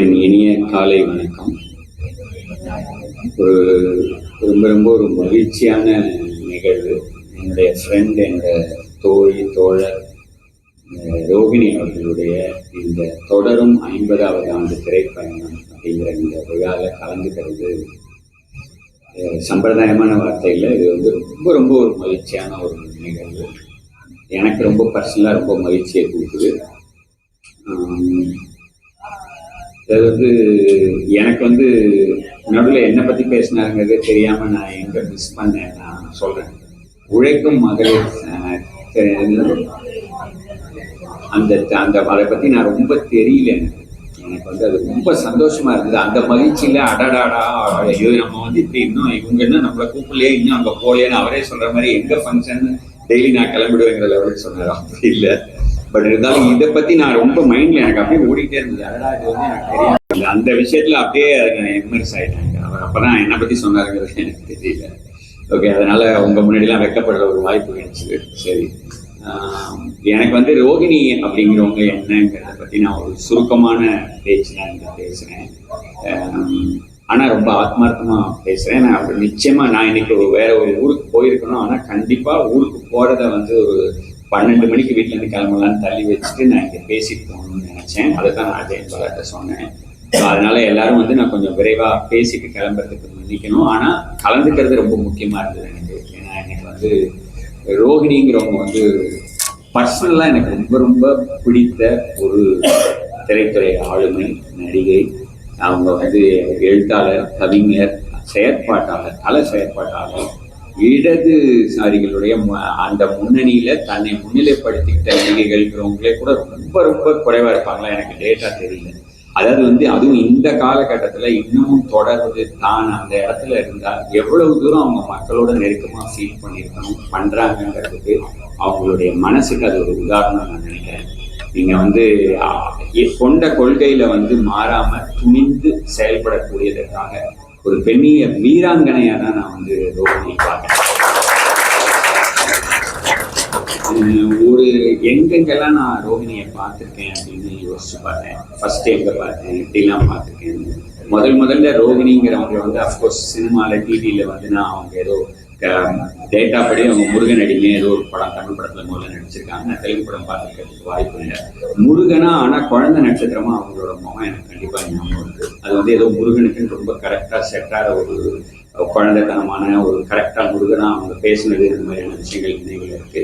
இனிய காலை வணக்கம். ஒரு ரொம்ப ரொம்ப ஒரு மகிழ்ச்சியான நிகழ்வு. என்னுடைய ஃப்ரெண்ட், என்னோட தோழி, தோழர் ரோகிணி அவர்களுடைய இந்த தொடரும் 50வது ஆண்டு திரைப்பயணம் அப்படிங்கிற இந்த விழாவில் கலந்துக்கிறது சம்பிரதாயமான வார்த்தையில் இது வந்து ரொம்ப ரொம்ப ஒரு மகிழ்ச்சியான ஒரு நிகழ்வு. எனக்கு ரொம்ப பர்சனலாக ரொம்ப மகிழ்ச்சியை கொடுக்குது. அது வந்து எனக்கு வந்து நடுவில் என்னை பற்றி பேசினாருங்கிறது தெரியாமல் நான் எங்கே மிஸ் பண்ணேன் நான் சொல்கிறேன். உழைக்கும் மகளிர் அந்த அந்த அதை பற்றி நான் ரொம்ப தெரியல. எனக்கு வந்து அது ரொம்ப சந்தோஷமா இருந்தது. அந்த மகிழ்ச்சியில் அடடாடா ஐயோ நம்ம வந்து இப்படி இன்னும் இவங்க இன்னும் நம்மளை கூப்பிடலையே, இன்னும் அங்கே போகலையேன்னு அவரே சொல்கிற மாதிரி எங்கே ஃபங்க்ஷன் டெய்லி நான் கிளம்பிடுவேங்கிற லெவலுக்கு சொன்னார். அப்படி இல்லை, பட் இருந்தாலும் இதை பற்றி நான் ரொம்ப மைண்டில் எனக்கு அப்படியே ஓடிக்கிட்டே இருந்தது. அடடா இது வந்து எனக்கு தெரியல. அந்த விஷயத்தில் அப்படியே இம்மர்ஸ் ஆகிட்டாங்க. அவர் அப்போ தான் என்னை பற்றி சொன்னாருங்கிறது எனக்கு தெரியல. ஓகே, அதனால் உங்கள் முன்னாடிலாம் வெக்கப்படுற ஒரு வாய்ப்பு கிடைச்சிது. சரி, எனக்கு வந்து ரோகிணி அப்படிங்கிறவங்க என்னங்கிறத பற்றி நான் ஒரு சுருக்கமான பேச்சு நான் இங்கே பேசுகிறேன். ஆனால் ரொம்ப ஆத்மார்த்தமாக பேசுகிறேன். நான் நிச்சயமாக நான் இன்னைக்கு வேற ஒரு ஊருக்கு போயிருக்கணும். ஆனால் கண்டிப்பாக ஊருக்கு போகிறத வந்து ஒரு 12 மணிக்கு வீட்டிலேருந்து கிளம்பலான்னு தள்ளி வச்சுட்டு நான் இங்கே பேசிட்டு போகணும்னு நினச்சேன். அதை தான் நான் அதே பலர்கிட்ட சொன்னேன். அதனால எல்லாரும் வந்து நான் கொஞ்சம் விரைவாக பேசிட்டு கிளம்புறதுக்கு மன்னிக்கணும். ஆனால் கலந்துக்கிறது ரொம்ப முக்கியமாக இருந்தது எனக்கு. ஏன்னா எனக்கு வந்து ரோகிணிங்கிறவங்க வந்து பர்சனலாக எனக்கு ரொம்ப ரொம்ப பிடித்த ஒரு திரைத்துறை ஆளுமை, நடிகை. அவங்க வந்து எழுத்தாளர், கவிஞர், செயற்பாட்டாளர், கல செயற்பாட்டாளர், இடதுசாரிகளுடைய அந்த முன்னணியில தன்னை முன்னிலைப்படுத்திக்கிட்ட நடிகைகள்ங்கிறவங்களே கூட ரொம்ப ரொம்ப குறைவா இருப்பாங்களா, எனக்கு டேட்டா தெரியல. அதாவது வந்து அதுவும் இந்த காலகட்டத்துல இன்னமும் தொடர்ந்து தான் அந்த இடத்துல இருந்தா எவ்வளவு தூரம் அவங்க மக்களோட நெருக்கமா ஃபீல் பண்ணியிருக்கணும் பண்றாங்கன்றதுக்கு அவங்களுடைய மனசுக்கு அது ஒரு உதாரணம் நான் நினைக்கிறேன். நீங்க வந்து கொண்ட கொள்கையில வந்து மாறாம துணிந்து செயல்படக்கூடியதற்காக ஒரு பெண்ணிய வீராங்கனையா தான் நான் வந்து ரோகிணியை பார்க்கிறேன். ஒரு எங்கெங்கெல்லாம் நான் ரோகிணியை பார்த்துருக்கேன் அப்படின்னு யோசிச்சு பார்த்தேன். ஃபர்ஸ்ட் எங்க பார்த்தேன், எப்படிலாம் பார்த்துருக்கேன். முதல்ல ரோகிணிங்கிறவங்க வந்து அஃப்கோர்ஸ் சினிமாவில், டிவியில் வந்து நான் அவங்க ஏதோ டேட்டா படி அவங்க முருகன் அடிமை ஏதோ ஒரு படம் தமிழ் படத்துல முதல்ல நடிச்சிருக்காங்க. நான் தெலுங்கு படம் பார்த்துக்கிறதுக்கு வாய்ப்பு இல்லை. முருகனா ஆனால் குழந்தை நட்சத்திரமா அவங்களோட முகம் எனக்கு கண்டிப்பா ஞாபகம் இருக்கு. அது வந்து ஏதோ முருகனுக்குன்னு ரொம்ப கரெக்டா செட்டான ஒரு குழந்தைத்தனமான ஒரு கரெக்டா முருகனா அவங்க பேசுனது, இந்த மாதிரியான விஷயங்கள் நினைவுல இருக்கு.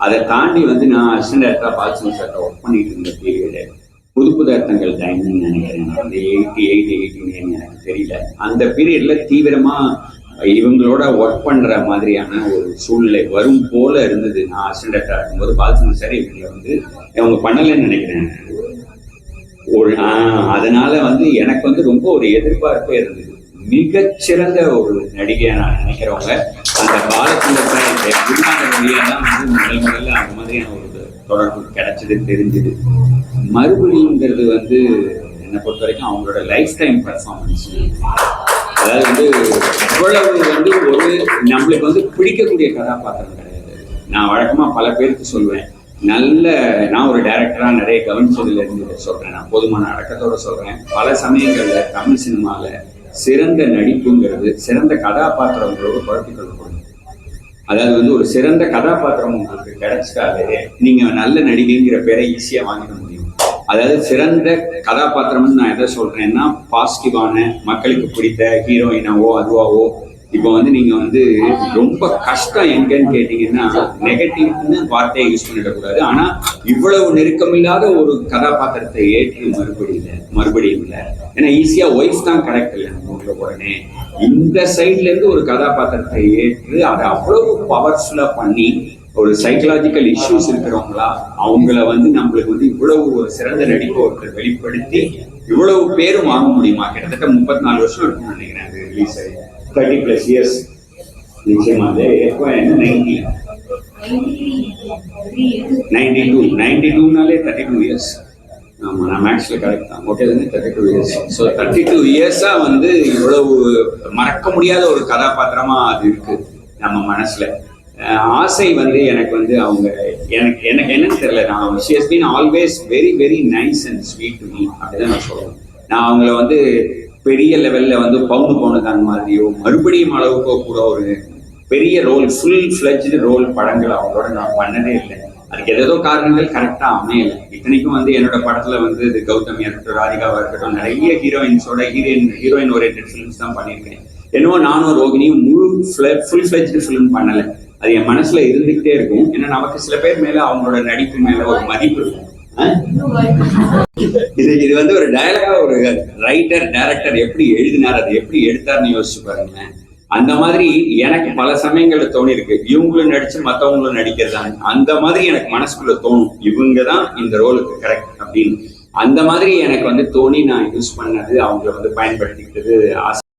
அதை தாண்டி வந்து நான் அசிஸ்டன்ட் டைரக்டரா பால்சன் சார்ட்ட ஒர்க் பண்ணிட்டு இருந்த பீரியடு புது அர்த்தங்கள் டைம்னு நினைக்கிறேன். அந்த 88, 89 எனக்கு தெரியல. அந்த பீரியட்ல தீவிரமா இவங்களோட ஒர்க் பண்ற மாதிரியான ஒரு சூழ்நிலை வரும் போல இருந்தது. நான் அசிஸ்டன்ட் டைரக்டரா இருக்கும்போது பால்சன் சார் இவங்களை வந்து அவங்க பண்ணலன்னு நினைக்கிறேன். அதனால வந்து எனக்கு வந்து ரொம்ப ஒரு எதிர்பார்ப்பே இருந்தது. மிகச்சிறந்த ஒரு நடிகையா நான் நினைக்கிறவங்க அந்த பாலச்சந்திரன் வழியெல்லாம் வந்து முதல்ல அந்த மாதிரியான ஒரு தொடர்பு கிடைச்சது, தெரிஞ்சுது. மறுபடிங்கிறது வந்து என்னை பொறுத்த வரைக்கும் அவங்களோட லைஃப் டைம் பர்ஃபார்மன்ஸ். அதாவது வந்து இவ்வளவு வந்து ஒரு நம்மளுக்கு வந்து பிடிக்கக்கூடிய கதாபாத்திரம் கிடையாது. நான் வழக்கமா பல பேருக்கு சொல்வேன், நான் ஒரு டைரக்டரா நிறைய கவனிச்சதுல இருந்து சொல்றேன், நான் போதுமான அடக்கத்தோட சொல்றேன். பல சமயங்கள்ல தமிழ் சினிமால சிறந்த நடிப்புங்கிறது சிறந்த கதாபாத்திரங்களோடு குழப்பிக் கொள்ளப்படும். அதாவது வந்து ஒரு சிறந்த கதாபாத்திரம் உங்களுக்கு கிடைச்சிட்டாலே நீங்க நல்ல நடிகைங்கிற பேரை ஈஸியா வாங்கிட முடியும். அதாவது சிறந்த கதாபாத்திரம்னு நான் எதை சொல்றேன்னா, பாசிட்டிவான மக்களுக்கு பிடித்த ஹீரோயினாவோ அதுவாவோ. இப்போ வந்து நீங்க வந்து ரொம்ப கஷ்டம் எங்கன்னு கேட்டீங்கன்னா, நெகட்டிவ்னு வார்த்தையை யூஸ் பண்ணிடக்கூடாது. ஆனா இவ்வளவு நெருக்கமில்லாத ஒரு கதாபாத்திரத்தை ஏற்று மறுபடியும் இல்லை. ஏன்னா ஈஸியா ஒய்ஃப் தான் கரெக்ட் இல்லை நம்ம ஊர்ல. உடனே இந்த சைட்ல இருந்து ஒரு கதாபாத்திரத்தை ஏற்று அதை அவ்வளவு பவர்ஃபுல்லா பண்ணி ஒரு சைக்கலாஜிக்கல் இஷ்யூஸ் இருக்கிறவங்களா அவங்கள வந்து நம்மளுக்கு வந்து இவ்வளவு ஒரு சிறந்த நடிப்பை ஒருத்தர் வெளிப்படுத்தி இவ்வளவு பேரும் வாங்க முடியுமா? கிட்டத்தட்ட 34 வருஷம் இருக்கும்னு நினைக்கிறேன் அது ரிலீஸ் ஆகி. 30+ இயர்ஸ் நிச்சயமாக. எப்போ என்ன 92னாலே 32 இயர்ஸ். ஆமாம், நான் மேக்ஸில் கரெக்ட் தான். ஓகே தானே, 32 இயர்ஸ். ஸோ 32 இயர்ஸாக வந்து இவ்வளவு மறக்க முடியாத ஒரு கதாபாத்திரமாக அது இருக்கு நம்ம மனசில். ஆசை வந்து எனக்கு வந்து அவங்க எனக்கு என்னன்னு தெரியல. நான் she has been always very very nice and sweet to me அப்படிதான் நான் சொல்லுவேன். நான் அவங்கள வந்து பெரிய லெவல்ல வந்து பவுண்டு பவுனுதான் மாதிரியோ மறுபடியும் அளவுக்கோ கூட ஒரு பெரிய ரோல் ஃபுல் ஃபிளட்ஜ்டு ரோல் படங்கள் அவங்களோட நான் பண்ணதே இல்லை. அதுக்கு ஏதோ காரணங்கள் கரெக்டா அமையல. இத்தனைக்கும் வந்து என்னோட படத்துல வந்து இது கௌதமியா இருக்கட்டும், ராதிகாவா இருக்கட்டும், நிறைய ஹீரோயின்ஸோட ஹீரோயின் ஓரியன்டட் ஃபிலிம்ஸ் தான் பண்ணியிருக்கேன். என்னவோ நானும் ரோகிணியும் ஃபுல் ஃபிளட்ஜ்டு ஃபிலிம் பண்ணல. அது என் மனசுல இருந்துகிட்டே இருக்கும். ஏன்னா நமக்கு சில பேர் மேல அவங்களோட நடிப்பு மேல ஒரு மதிப்பு இருக்கும். இது வந்து ஒரு டயலாகா ஒரு ரைட்டர் டைரக்டர் எப்படி எழுதினார், அது எப்படி எடுத்தார்னு யோசிச்சு பாருங்க. அந்த மாதிரி எனக்கு பல சமயங்கள்ல தோணி இருக்கு, இவங்களும் நடிச்சு மத்தவங்களும் நடிக்கிறதாங்க. அந்த மாதிரி எனக்கு மனசுக்குள்ள தோணும், இவங்கதான் இந்த ரோலுக்கு கரெக்ட் அப்படின்னு. அந்த மாதிரி எனக்கு வந்து தோணி நான் யூஸ் பண்ணது, அவங்கள வந்து பயன்படுத்திக்கிட்டது ஆசை.